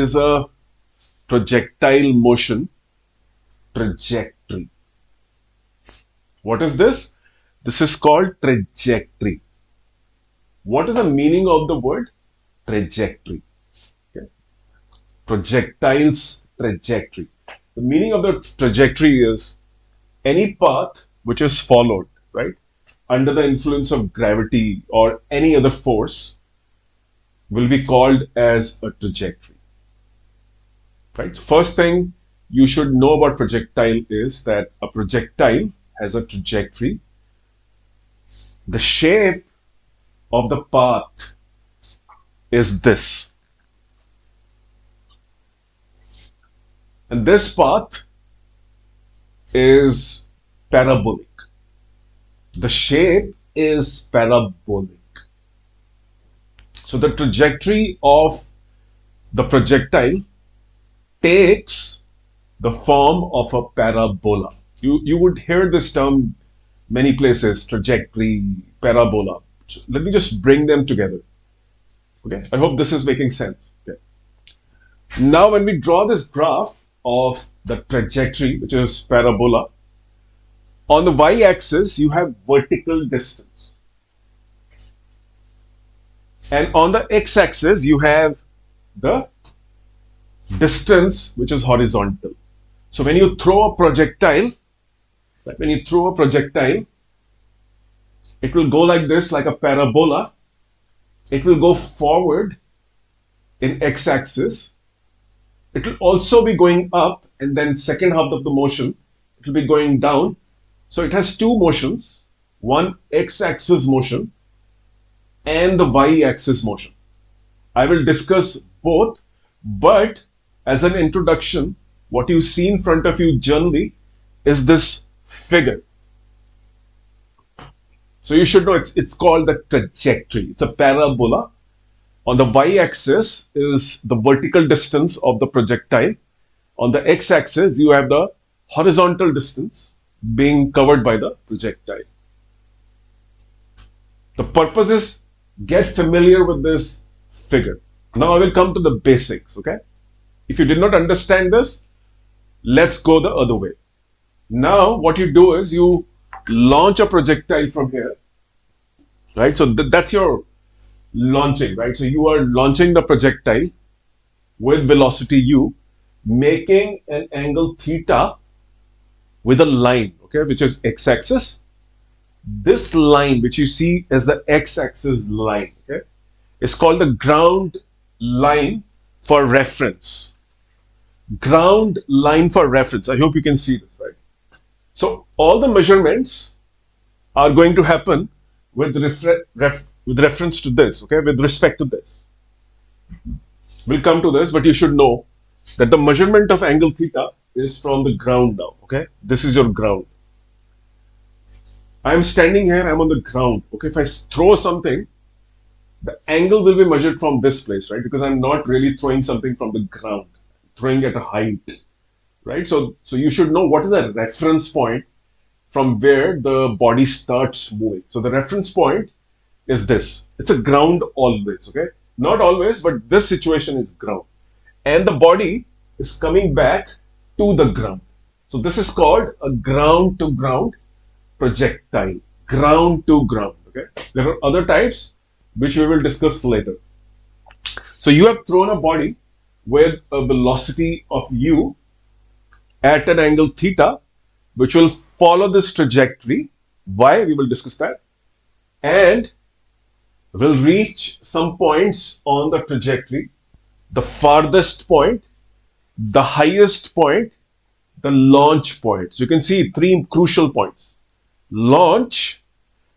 is a projectile motion trajectory. What is this? This is called trajectory. What is the meaning of the word trajectory? Okay. Projectile's trajectory. The meaning of the trajectory is any path which is followed, right, under the influence of gravity or any other force will be called as a trajectory. Right? First thing you should know about projectile is that a projectile has a trajectory. The shape of the path is this. And this path is parabolic. The shape is parabolic. So the trajectory of the projectile takes the form of a parabola. You would hear this term many places, trajectory, parabola. Let me just bring them together. Okay, I hope this is making sense. Okay. Now when we draw this graph of the trajectory, which is parabola, on the y-axis you have vertical distance. And on the x-axis you have the distance which is horizontal. So when you throw a projectile, it will go like this, like a parabola. It will go forward in x-axis. It will also be going up, and then second half of the motion, it will be going down. So it has two motions, one x-axis motion and the y-axis motion. I will discuss both, but as an introduction, what you see in front of you generally is this figure. So you should know it's called the trajectory. It's a parabola. On the y-axis is the vertical distance of the projectile. On the x-axis, you have the horizontal distance being covered by the projectile. The purpose is get familiar with this figure. Now I will come to the basics, okay? If you did not understand this, let's go the other way. Now what you do is you launch a projectile from here, right? So that's your launching, right? So you are launching the projectile with velocity u, making an angle theta with a line, okay, which is x-axis. This line, which you see as the x-axis line, okay, is called the ground line for reference. Ground line for reference. I hope you can see this, right? So all the measurements are going to happen with reference to this, okay, with respect to this. We'll come to this, but you should know that the measurement of angle theta is from the ground now, okay? This is your ground. I'm standing here, I'm on the ground, okay? If I throw something, the angle will be measured from this place, right? Because I'm not really throwing something from the ground, throwing at a height, right? So you should know what is the reference point from where the body starts moving. So the reference point is this. It's a ground always, okay? Not always, but this situation is ground. And the body is coming back to the ground. So this is called a ground to ground projectile. Ground to ground, okay? There are other types which we will discuss later. So you have thrown a body with a velocity of u at an angle theta, which will follow this trajectory. Why? We will discuss that. And will reach some points on the trajectory. The farthest point, the highest point, the launch point. So you can see three crucial points. Launch,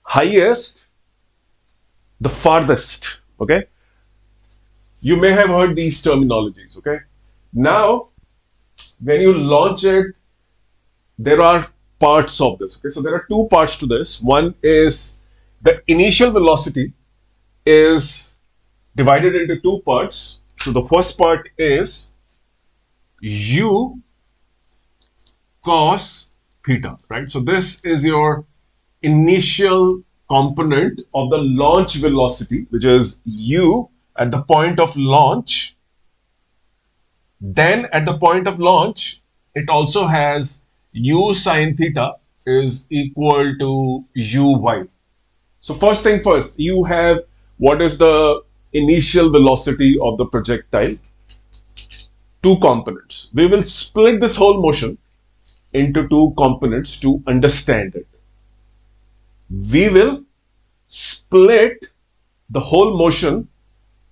highest, the farthest, okay? You may have heard these terminologies, okay? Now, when you launch it, there are parts of this, okay? So there are two parts to this. One is the initial velocity is divided into two parts. So the first part is u cos theta, right? So this is your initial component of the launch velocity, which is u at the point of launch, Then at the point of launch, it also has u sine theta is equal to uy. So first thing first, you have what is the initial velocity of the projectile? Two components. We will split this whole motion into two components to understand it. We will split the whole motion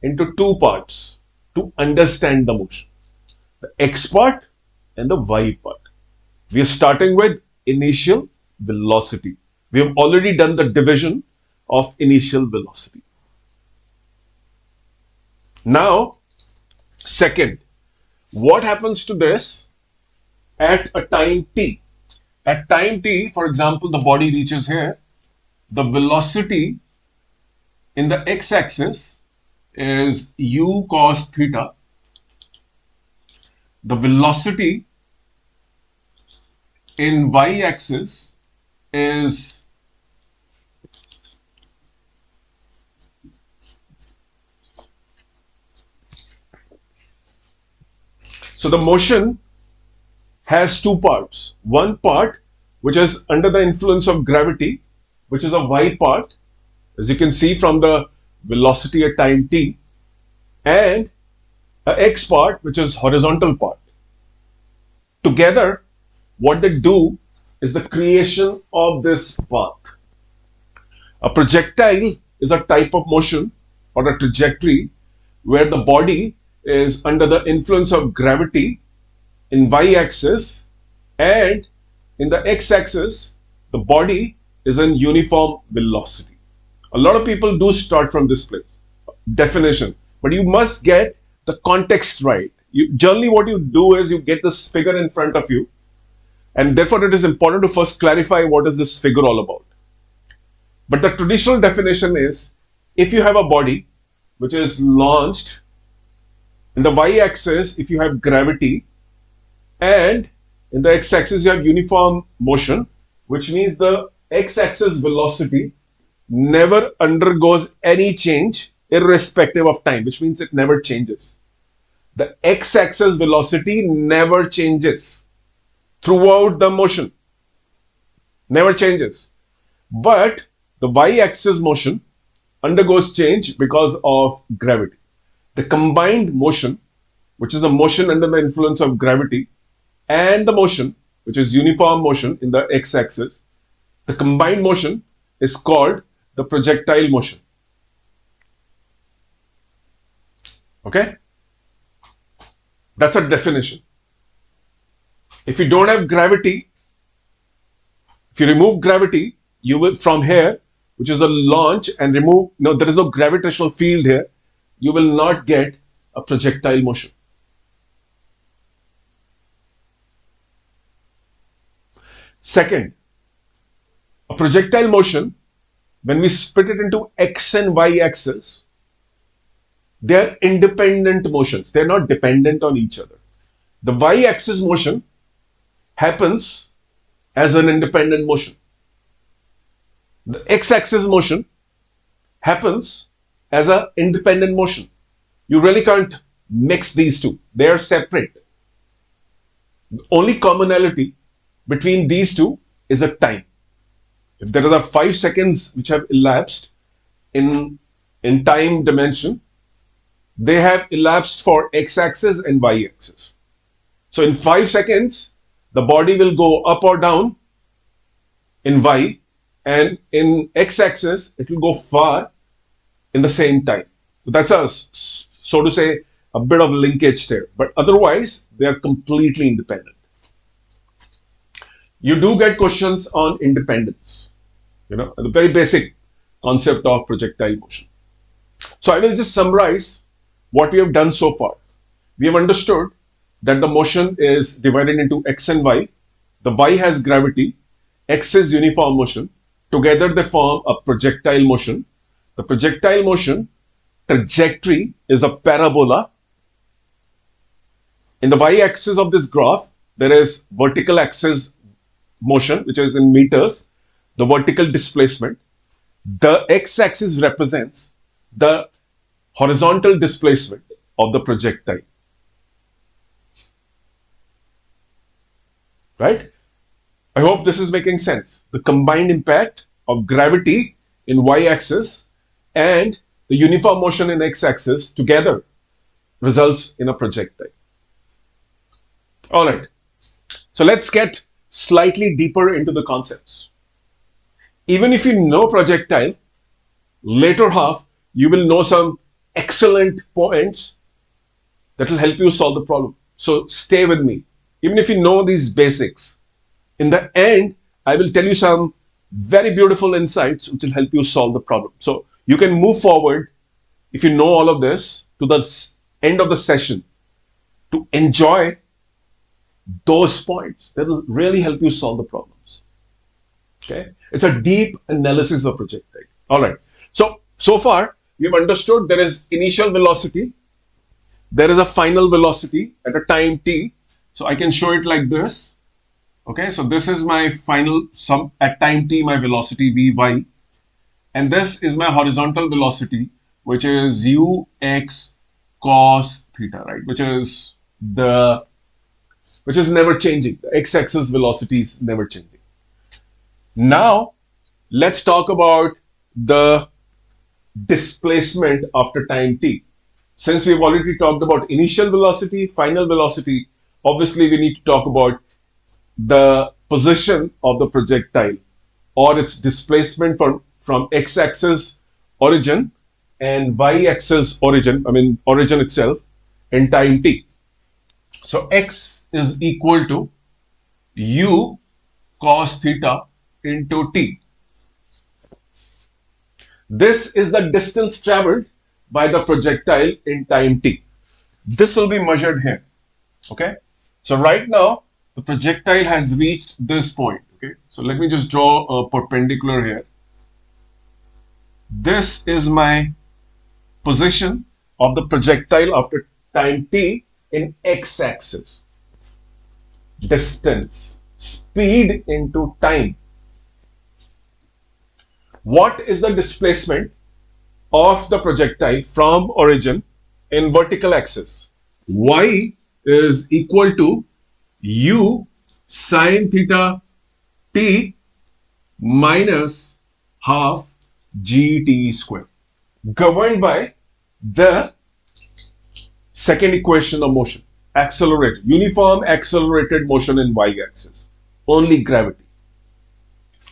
into two parts to understand the motion. The x part and the y part. We are starting with initial velocity. We have already done the division of initial velocity. Now, second, what happens to this at a time t? At time t, for example, the body reaches here, the velocity in the x-axis is u cos theta. The velocity in y-axis is so the motion has two parts. One part which is under the influence of gravity, which is a y part, as you can see from the velocity at time t, and a x part which is horizontal part. Together, what they do is the creation of this path. A projectile is a type of motion or a trajectory where the body is under the influence of gravity in y-axis, and in the x-axis, the body is in uniform velocity. A lot of people do start from this place, definition, but you must get the context right. Generally, what you do is you get this figure in front of you, and therefore it is important to first clarify what is this figure all about. But the traditional definition is, if you have a body which is launched in the y-axis, if you have gravity, and in the x-axis you have uniform motion, which means the x-axis velocity never undergoes any change irrespective of time, which means it never changes. The x-axis velocity never changes throughout the motion, never changes. But the y-axis motion undergoes change because of gravity. The combined motion, which is the motion under the influence of gravity, and the motion, which is uniform motion in the x-axis, the combined motion is called the projectile motion. Okay? That's a definition. If you don't have gravity, if you remove gravity, you will, from here, which is a launch, and remove, no, there is no gravitational field here, you will not get a projectile motion. Second, a projectile motion, when we split it into x and y axis, they are independent motions. They are not dependent on each other. The y axis motion happens as an independent motion. The x axis motion happens as an independent motion. You really can't mix these two. They are separate. The only commonality between these two is a time. If there are 5 seconds which have elapsed in time dimension, they have elapsed for x-axis and y-axis. So in 5 seconds, the body will go up or down in y, and in x-axis, it will go far in the same time. So that's a, so to say, a bit of linkage there. But otherwise, they are completely independent. You do get questions on independence, the very basic concept of projectile motion. So I will just summarize what we have done so far. We have understood that the motion is divided into x and y. The y has gravity, x is uniform motion. Together they form a projectile motion. The projectile motion trajectory is a parabola. In the y-axis of this graph, there is vertical axis motion, which is in meters, the vertical displacement. The x-axis represents the horizontal displacement of the projectile. right? I hope this is making sense. The combined impact of gravity in y-axis and the uniform motion in x-axis together results in a projectile. All right. So let's get slightly deeper into the concepts. Even if you know projectile, later half you will know some excellent points that will help you solve the problem. So stay with me. Even if you know these basics, in the end, I will tell you some very beautiful insights which will help you solve the problem. So you can move forward, if you know all of this, to the end of the session to enjoy those points that will really help you solve the problems. Okay? It's a deep analysis of projectile. All right. So far, we've understood there is initial velocity, there is a final velocity at a time t. So I can show it like this. Okay, so this is my final sum at time t, my velocity vy, and this is my horizontal velocity, which is ux cos theta, right? Which is never changing. The x-axis velocity is never changing. Now, let's talk about the displacement after time t. Since we've already talked about initial velocity, final velocity, obviously we need to talk about the position of the projectile or its displacement from x-axis origin and y-axis origin, origin itself, in time t. So x is equal to u cos theta into t. This is the distance traveled by the projectile in time t. This will be measured here. Okay. So right now, the projectile has reached this point. Okay. So let me just draw a perpendicular here. This is my position of the projectile after time t in x-axis. Distance, speed into time. What is the displacement of the projectile from origin in vertical axis? Y is equal to u sine theta t minus half gt square, governed by the second equation of motion, accelerated, uniform accelerated motion in y-axis, only gravity.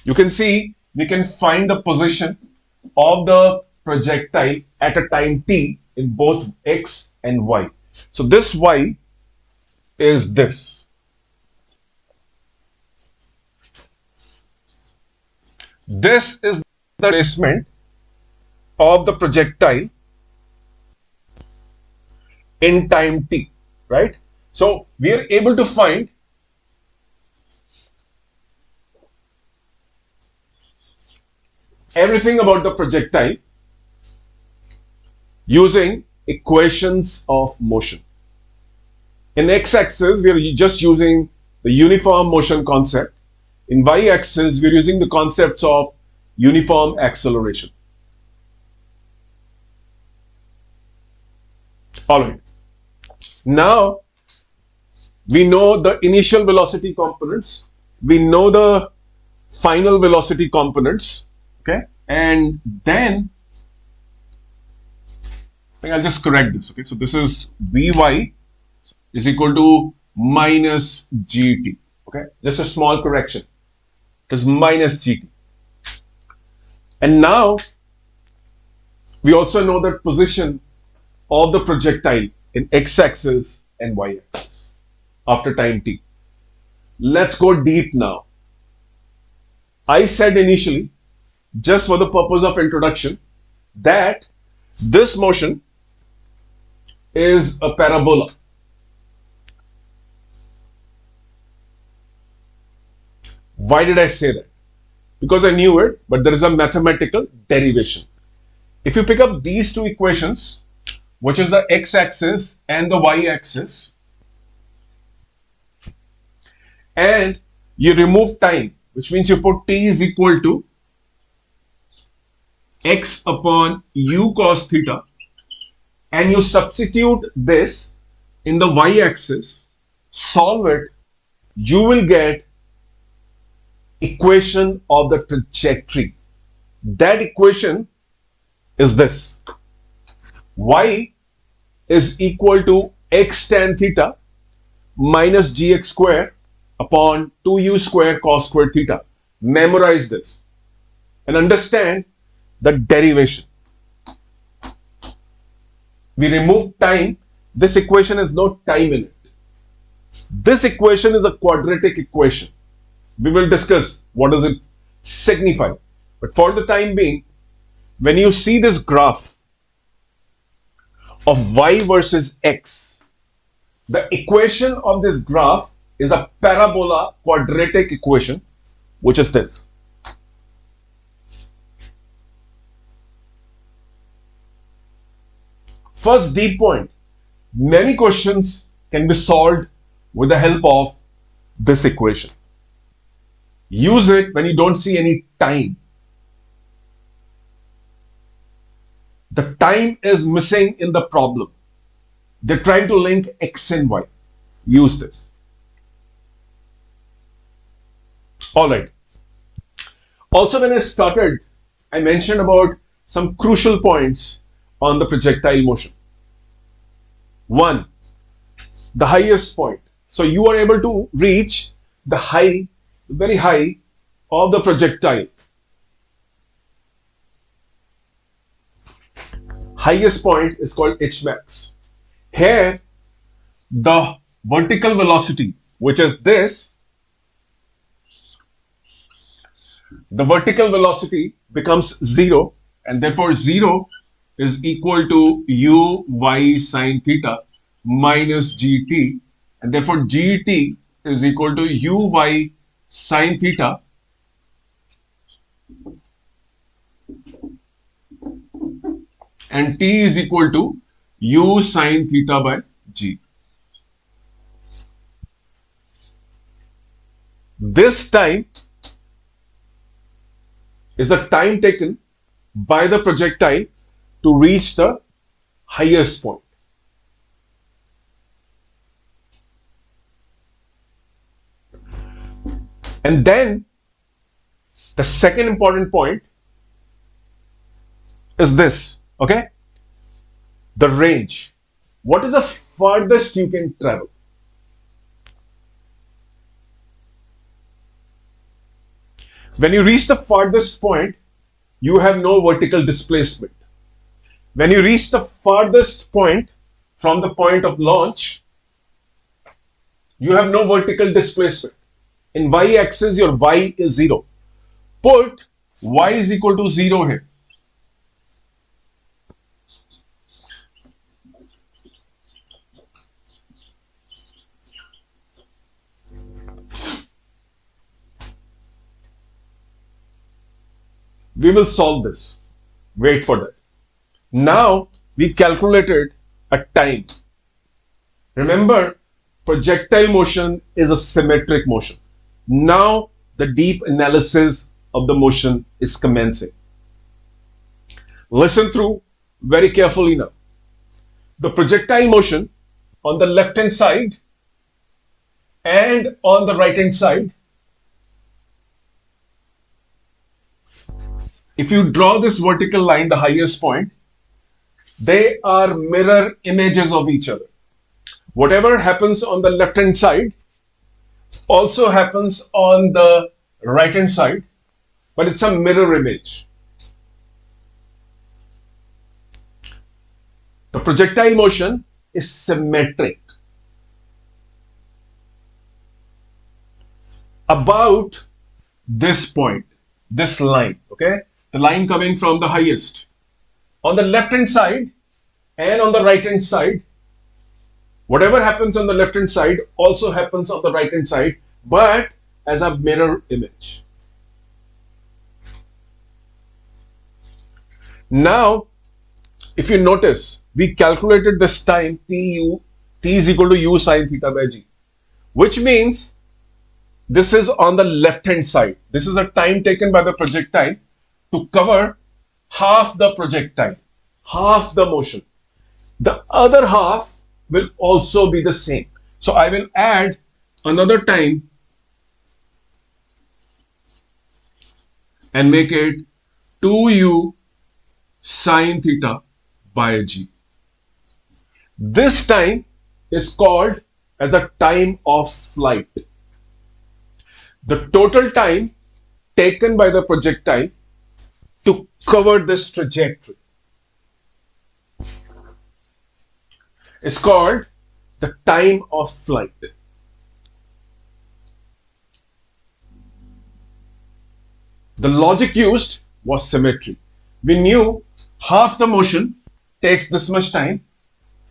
You can see we can find the position of the projectile at a time t in both x and y. So this y is this. This is the displacement of the projectile in time t, right? So we are able to find everything about the projectile using equations of motion. In x-axis, we are just using the uniform motion concept. In y-axis, we are using the concepts of uniform acceleration. All right. Now, we know the initial velocity components. We know the final velocity components. Okay. And then, I think I'll just correct this. Okay. So this is Vy is equal to minus Gt. Okay. Just a small correction. It is minus Gt. And now, we also know the position of the projectile in x-axis and y-axis after time t. Let's go deep now. I said initially, just for the purpose of introduction, that this motion is a parabola. Why did I say that? Because I knew it, but there is a mathematical derivation. If you pick up these two equations, which is the x-axis and the y-axis, and you remove time, which means you put t is equal to x upon u cos theta, and you substitute this in the y-axis, solve it, you will get equation of the trajectory. That equation is this: y is equal to x tan theta minus gx square upon 2u square cos square theta. Memorize this and understand the derivation. We remove time. This equation has no time in it. This equation is a quadratic equation. We will discuss what does it signify. But for the time being, when you see this graph of y versus x, the equation of this graph is a parabola quadratic equation, which is this. First deep point, many questions can be solved with the help of this equation. Use it when you don't see any time. The time is missing in the problem. They're trying to link x and y. Use this. All right. Also, when I started, I mentioned about some crucial points on the projectile motion. One, the highest point. So you are able to reach the high, very high of the projectile. Highest point is called h max. Here, the vertical velocity, which is this, the vertical velocity becomes 0, and therefore 0 is equal to u y sine theta minus gt, and therefore gt is equal to u y sine theta and t is equal to u sine theta by g. This time is the time taken by the projectile to reach the highest point. And then the second important point is this, okay? The range. What is the farthest you can travel? When you reach the farthest point, you have no vertical displacement. When you reach the farthest point from the point of launch, you have no vertical displacement. In y-axis, your y is 0. Put y is equal to 0 here. We will solve this. Wait for that. Now we calculated a time. Remember, projectile motion is a symmetric motion. Now the deep analysis of the motion is commencing. Listen through very carefully now. The projectile motion on the left hand side and on the right hand side, if you draw this vertical line, the highest point, they are mirror images of each other. Whatever happens on the left hand side also happens on the right hand side, but it's a mirror image. The projectile motion is symmetric. About this point, this line, okay? The line coming from the highest. On the left hand side and on the right hand side, whatever happens on the left hand side also happens on the right hand side, but as a mirror image. Now, if you notice, we calculated this time t is equal to u sine theta by g, which means this is on the left hand side. This is a time taken by the projectile to cover half the projectile, half the motion. The other half will also be the same. So I will add another time and make it 2u sine theta by g. This time is called as the time of flight. The total time taken by the projectile to cover this trajectory is called the time of flight. The logic used was symmetry. We knew half the motion takes this much time.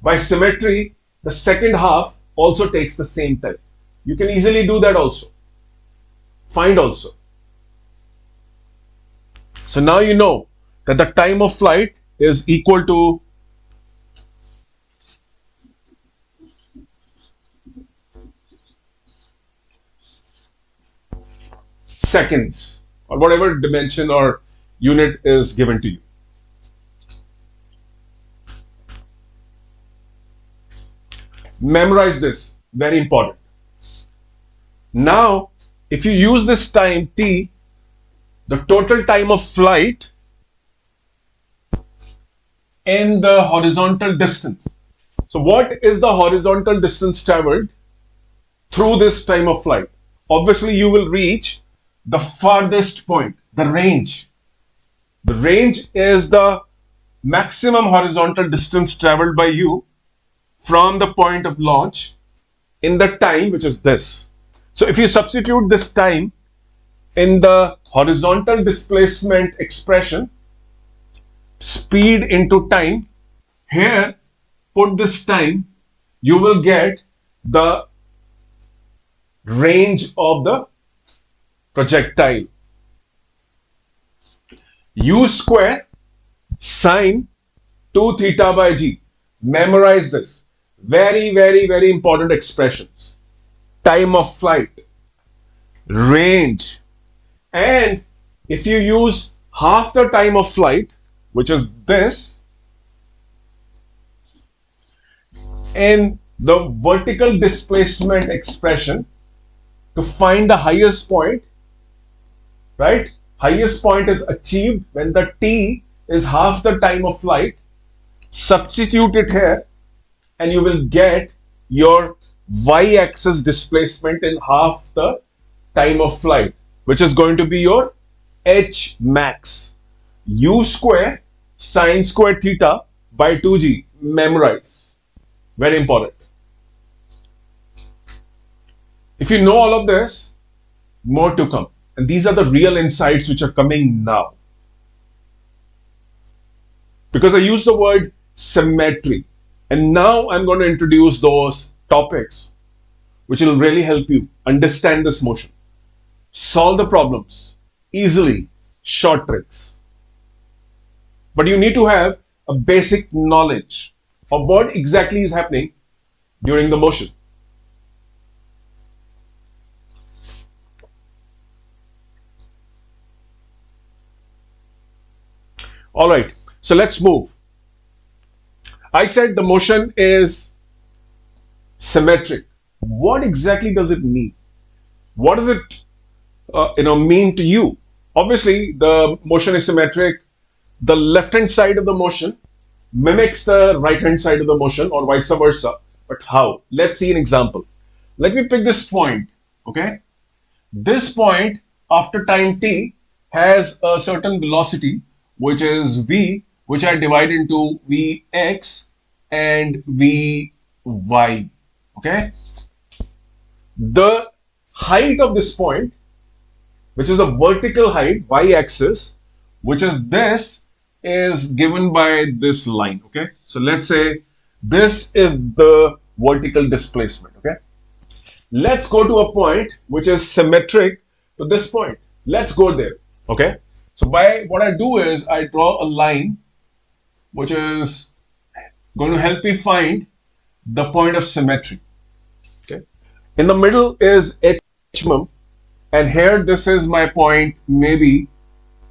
By symmetry, the second half also takes the same time. You can easily do that also. Find also. So now you know that the time of flight is equal to seconds, or whatever dimension or unit is given to you. Memorize this, very important. Now, if you use this time t, the total time of flight in the horizontal distance. So what is the horizontal distance traveled through this time of flight? Obviously, you will reach the farthest point, the range. The range is the maximum horizontal distance traveled by you from the point of launch in the time, which is this. So if you substitute this time in the horizontal displacement expression, speed into time, here put this time, you will get the range of the projectile. U square sine 2 theta by g. Memorize this. Very, very, very important expressions. Time of flight, range, and if you use half the time of flight, which is this, in the vertical displacement expression to find the highest point, right? Highest point is achieved when the t is half the time of flight. Substitute it here and you will get your y-axis displacement in half the time of flight, which is going to be your h max. U square sine square theta by 2g. Memorize. Very important. If you know all of this, more to come. And these are the real insights which are coming now. Because I use the word symmetry. And now I'm going to introduce those topics which will really help you understand this motion. Solve the problems easily, short tricks. But you need to have a basic knowledge of what exactly is happening during the motion. All right, so let's move. I said the motion is symmetric. What exactly does it mean? What does it mean to you? Obviously, the motion is symmetric. The left-hand side of the motion mimics the right-hand side of the motion, or vice versa. But how? Let's see an example. Let me pick this point, okay? This point after time t has a certain velocity, which is v, which I divide into vx and vy, okay? The height of this point, which is a vertical height, y-axis, which is this, is given by this line, okay? So let's say this is the vertical displacement, okay? Let's go to a point which is symmetric to this point. Let's go there, okay? So by what I do is I draw a line which is going to help me find the point of symmetry, okay? In the middle is h-mum, and here this is my point, maybe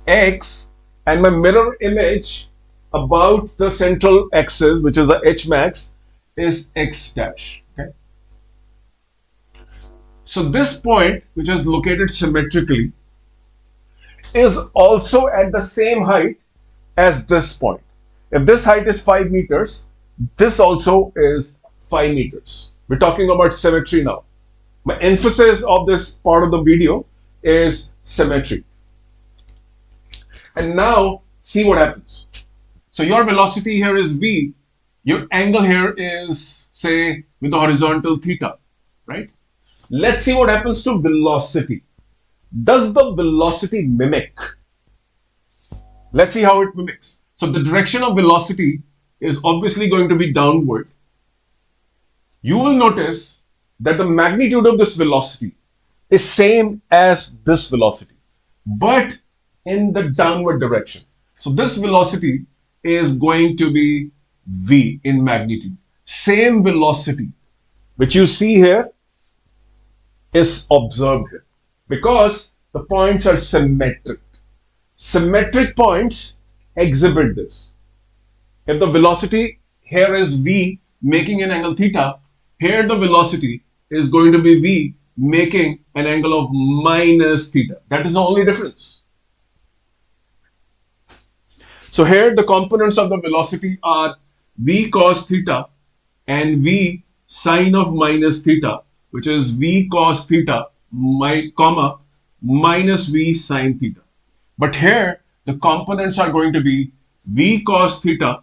x, and my mirror image about the central axis, which is the h max, is x dash, okay? So this point, which is located symmetrically, is also at the same height as this point. If this height is 5 meters, this also is 5 meters. We're talking about symmetry now. My emphasis of this part of the video is symmetry. And now see what happens. So your velocity here is v, your angle here is, say, with the horizontal theta, right? Let's see what happens to velocity. Does the velocity mimic? Let's see how it mimics. So the direction of velocity is obviously going to be downward. You will notice that the magnitude of this velocity is same as this velocity, but in the downward direction. So this velocity is going to be v in magnitude. Same velocity which you see here is observed here because the points are symmetric. Symmetric points exhibit this. If the velocity here is v making an angle theta, here the velocity is going to be v making an angle of minus theta. That is the only difference. So here the components of the velocity are v cos theta and v sine of minus theta, which is v cos theta, comma, minus v sine theta. But here the components are going to be v cos theta,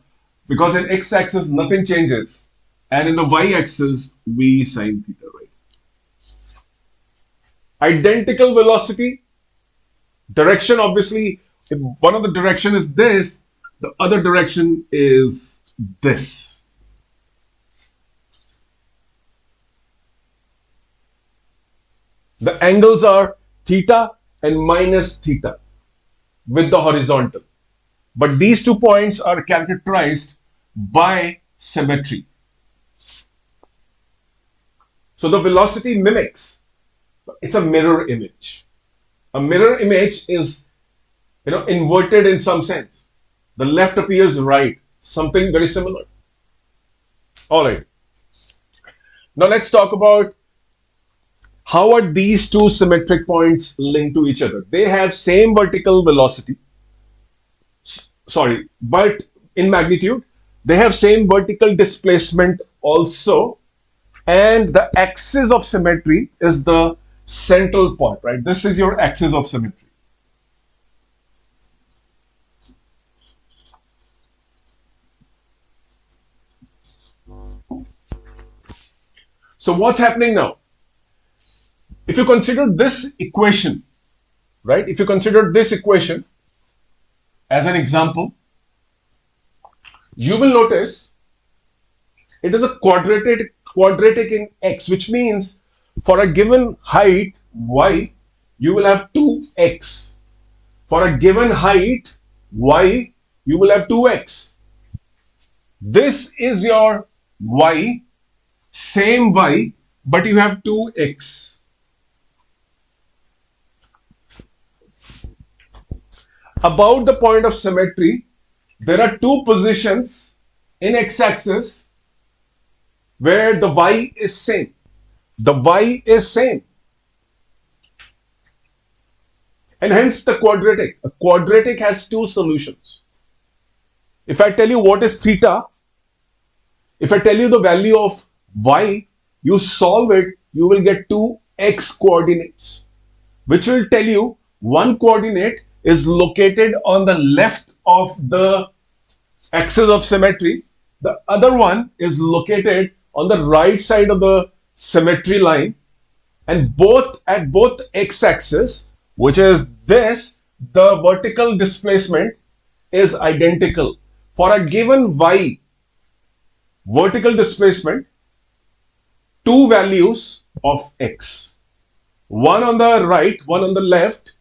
because in x-axis nothing changes, and in the y-axis v sine theta, right? Identical velocity, direction obviously, if one of the direction is this, the other direction is this. The angles are theta and minus theta with the horizontal. But these 2 points are characterized by symmetry. So the velocity mimics. It's a mirror image. A mirror image is, inverted in some sense. The left appears right. Something very similar. All right. Now let's talk about how are these two symmetric points linked to each other. They have same vertical velocity. Sorry, but in magnitude, they have same vertical displacement also. And the axis of symmetry is the central point, right? This is your axis of symmetry. So what's happening now? If you consider this equation, right? If you consider this equation as an example, you will notice it is a quadratic in x, which means for a given height y, you will have 2x. For a given height y, you will have 2x. This is your y, same y, but you have 2x. About the point of symmetry, there are 2 positions in x-axis where the y is same. The y is same. And hence the quadratic. A quadratic has 2 solutions. If I tell you what is theta, if I tell you the value of y, you solve it, you will get 2 x coordinates, which will tell you one coordinate is located on the left of the axis of symmetry. The other one is located on the right side of the symmetry line, and both at both x-axis, which is this, the vertical displacement is identical. For a given y vertical displacement, 2 values of x, one on the right, one on the left,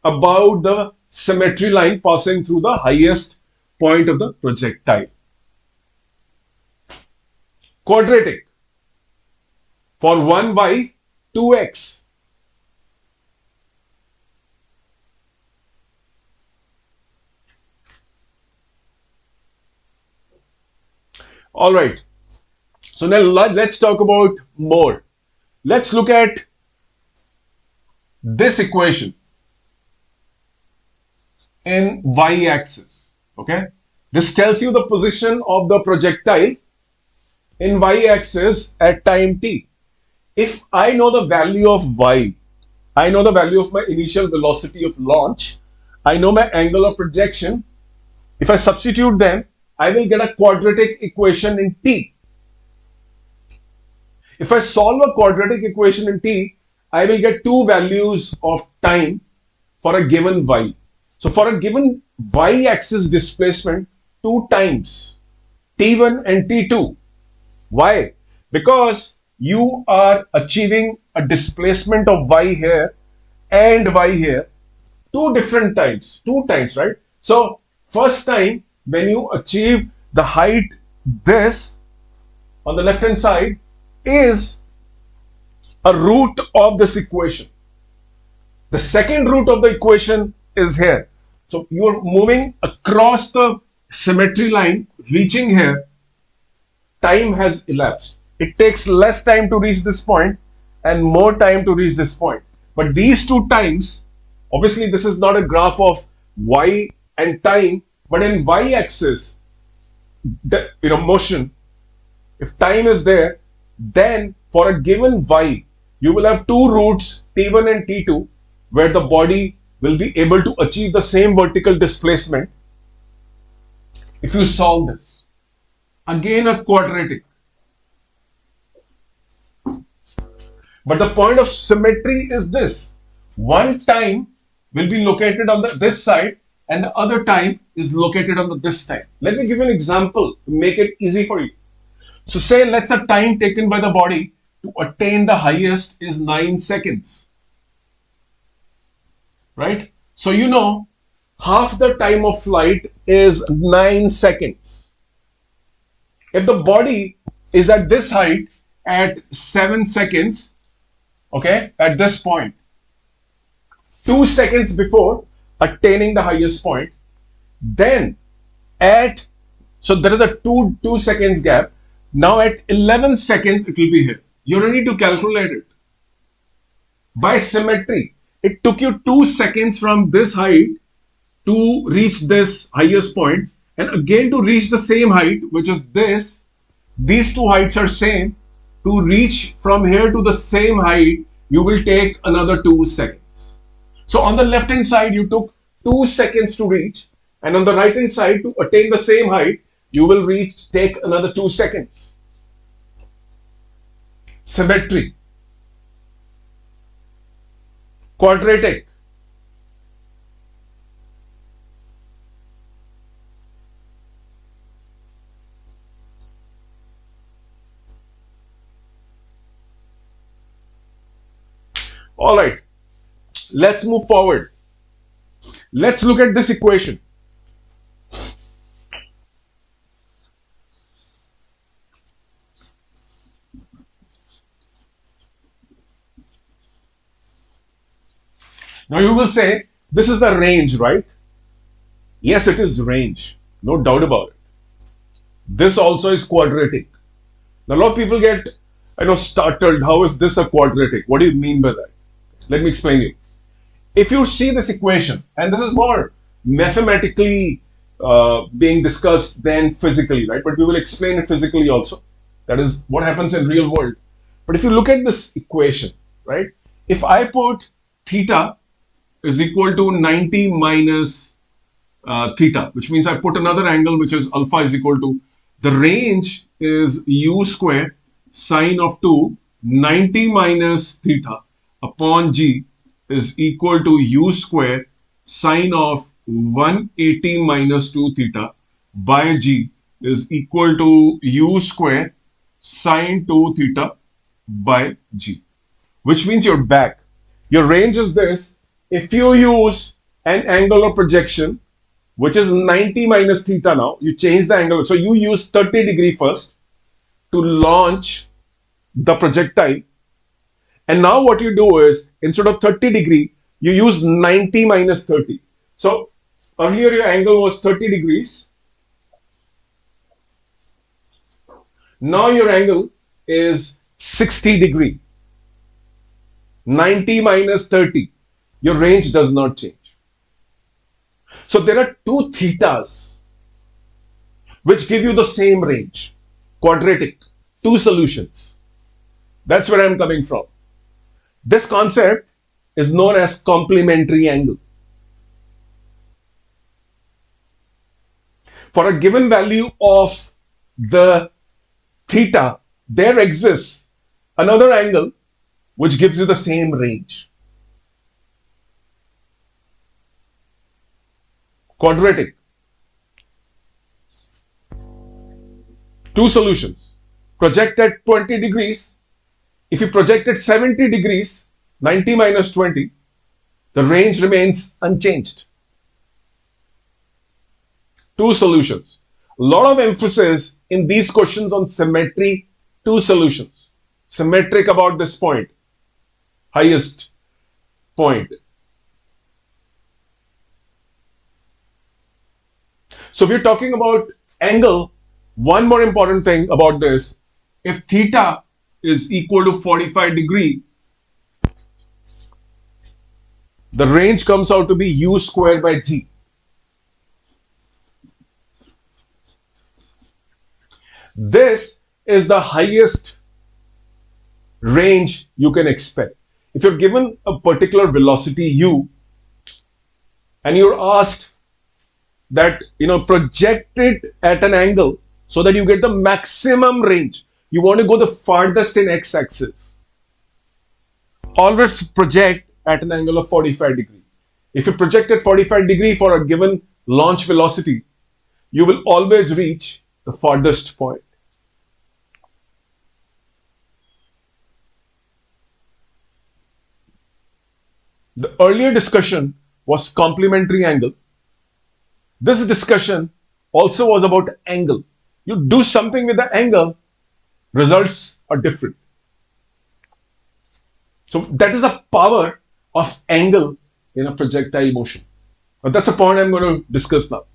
about the symmetry line passing through the highest point of the projectile. Quadratic. For one y, 2x. All right. So now let's talk about more. Let's look at this equation. in y-axis. Okay, this tells you the position of the projectile in y-axis at time t. If I know the value of y, I know the value of my initial velocity of launch, I know my angle of projection. If I substitute them, I will get a quadratic equation in t. If I solve a quadratic equation in t, I will get two values of time for a given y. So for a given y-axis displacement, two times t1 and t2. Why? Because you are achieving a displacement of y here and y here two times, right? So first time when you achieve the height, this on the left hand side is a root of this equation. The second root of the equation is here. So you're moving across the symmetry line, reaching here, time has elapsed. It takes less time to reach this point and more time to reach this point. But these two times, obviously this is not a graph of y and time, but in y-axis, motion, if time is there, then for a given y, you will have two roots t1 and t2 where the body will be able to achieve the same vertical displacement. If you solve this, again a quadratic. But the point of symmetry is this: one time will be located on this side and the other time is located on this side. Let me give you an example to make it easy for you. So say let's say time taken by the body to attain the highest is 9 seconds. Right? So you know half the time of flight is 9 seconds. If the body is at this height at 7 seconds, okay, at this point, 2 seconds before attaining the highest point, then so there is a 2 seconds gap. Now at 11 seconds, it will be here. You don't need to calculate it. By symmetry, it took you 2 seconds from this height to reach this highest point, and again to reach the same height, which is this. These two heights are same. To reach from here to the same height, you will take another 2 seconds. So on the left hand side, you took 2 seconds to reach, and on the right hand side, to attain the same height, you will take another 2 seconds. Symmetry. Quadratic. All right, let's move forward. Let's look at this equation. Now you will say, this is the range, right? Yes, it is range. No doubt about it. This also is quadratic. Now a lot of people get, startled. How is this a quadratic? What do you mean by that? Let me explain you. If you see this equation, and this is more mathematically being discussed than physically, right? But we will explain it physically also. That is what happens in real world. But if you look at this equation, right? If I put theta is equal to 90 minus theta, which means I put another angle, which is alpha is equal to, the range is u square sine of 2, 90 minus theta upon g is equal to u square sine of 180 minus 2 theta by g is equal to u square sine 2 theta by g, which means you're back. Your range is this. If you use an angle of projection, which is 90 minus theta now, you change the angle. So you use 30° first to launch the projectile. And now what you do is, instead of 30°, you use 90 minus 30. So earlier your angle was 30°. Now your angle is 60°. 90 minus 30. Your range does not change. So there are two thetas which give you the same range, quadratic, two solutions. That's where I'm coming from. This concept is known as complementary angle. For a given value of the theta, there exists another angle which gives you the same range. Quadratic. Two solutions. Project at 20 degrees. If you project at 70 degrees, 90 minus 20, the range remains unchanged. Two solutions. A lot of emphasis in these questions on symmetry, two solutions. Symmetric about this point, highest point. So we're talking about angle. One more important thing about this, if theta is equal to 45 degree, the range comes out to be u squared by g. This is the highest range you can expect. If you're given a particular velocity u and you're asked that project it at an angle so that you get the maximum range, you want to go the farthest in x-axis, always project at an angle of 45 degree. If you project at 45 degree for a given launch velocity, you will always reach the farthest point. The earlier discussion was complementary angle. This discussion also was about angle. You do something with the angle, results are different. So that is the power of angle in a projectile motion. But that's a point I'm going to discuss now.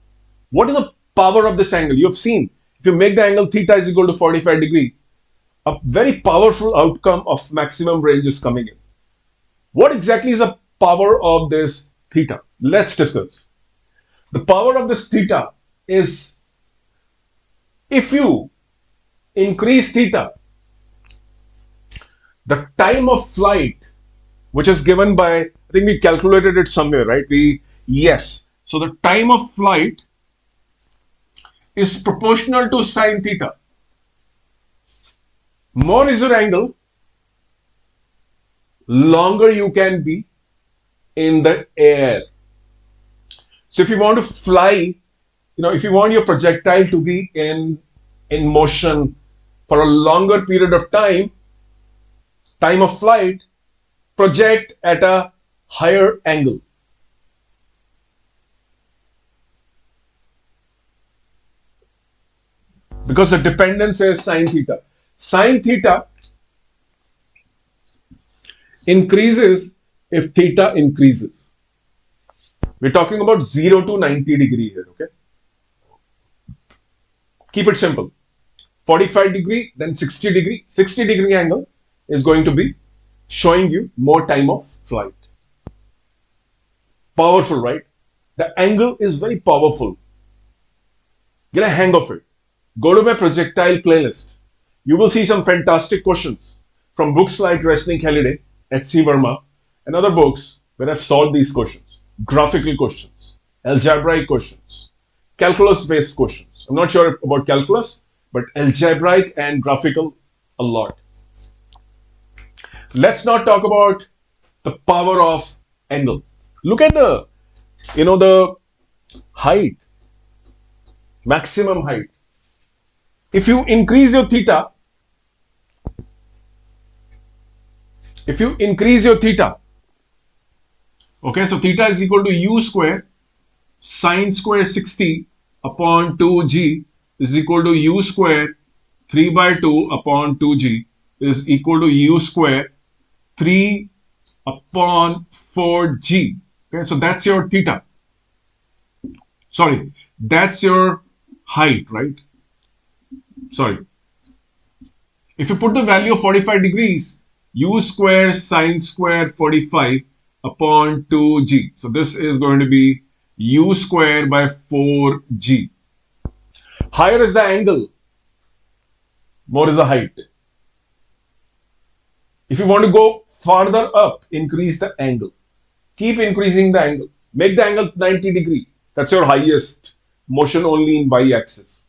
What is the power of this angle? You have seen, if you make the angle theta is equal to 45 degree, a very powerful outcome of maximum range is coming in. What exactly is the power of this theta? Let's discuss. The power of this theta is, if you increase theta, the time of flight, which is given by, I think we calculated it somewhere, right? Yes. So the time of flight is proportional to sine theta. More is your angle, longer you can be in the air. So if you want to fly, if you want your projectile to be in motion for a longer period of time of flight, project at a higher angle. Because the dependence is sine theta. Sine theta increases if theta increases. We're talking about 0 to 90 degree here, okay? Keep it simple. 45 degree, then 60 degree. 60 degree angle is going to be showing you more time of flight. Powerful, right? The angle is very powerful. Get a hang of it. Go to my projectile playlist. You will see some fantastic questions from books like Resnick Halliday, H.C. Verma, and other books where I've solved these questions. Graphical questions, algebraic questions, calculus-based questions. I'm not sure about calculus, but algebraic and graphical a lot. Let's not talk about the power of angle. Look at the height, maximum height. If you increase your theta, okay, so theta is equal to u square sine square 60 upon 2g is equal to u square 3 by 2 upon 2g is equal to u square 3 upon 4g. Okay, so that's your theta. Sorry, that's your height, right? Sorry. If you put the value of 45 degrees, u square sine square 45 upon 2g. So this is going to be u square by 4g. Higher is the angle, more is the height. If you want to go farther up, increase the angle. Keep increasing the angle. Make the angle 90 degree. That's your highest motion only in y-axis.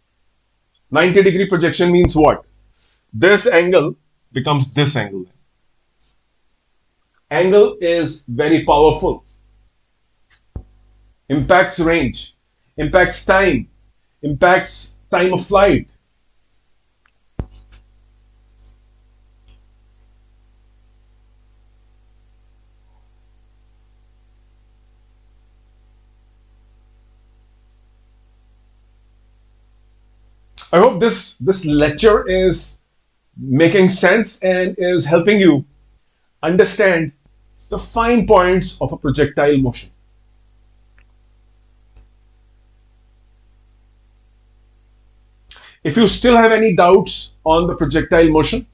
90-degree projection means what? This angle becomes this angle. Angle is very powerful. Impacts range, impacts time of flight. I hope this lecture is making sense and is helping you understand the fine points of a projectile motion. If you still have any doubts on the projectile motion,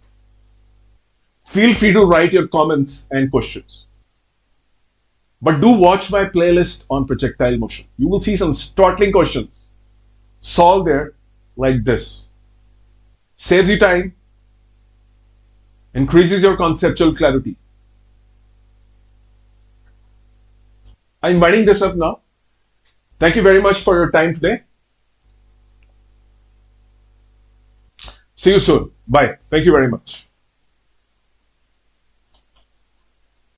feel free to write your comments and questions. But do watch my playlist on projectile motion. You will see some startling questions solved there like this. Saves you time, increases your conceptual clarity. I'm winding this up now. Thank you very much for your time today. See you soon. Bye. Thank you very much.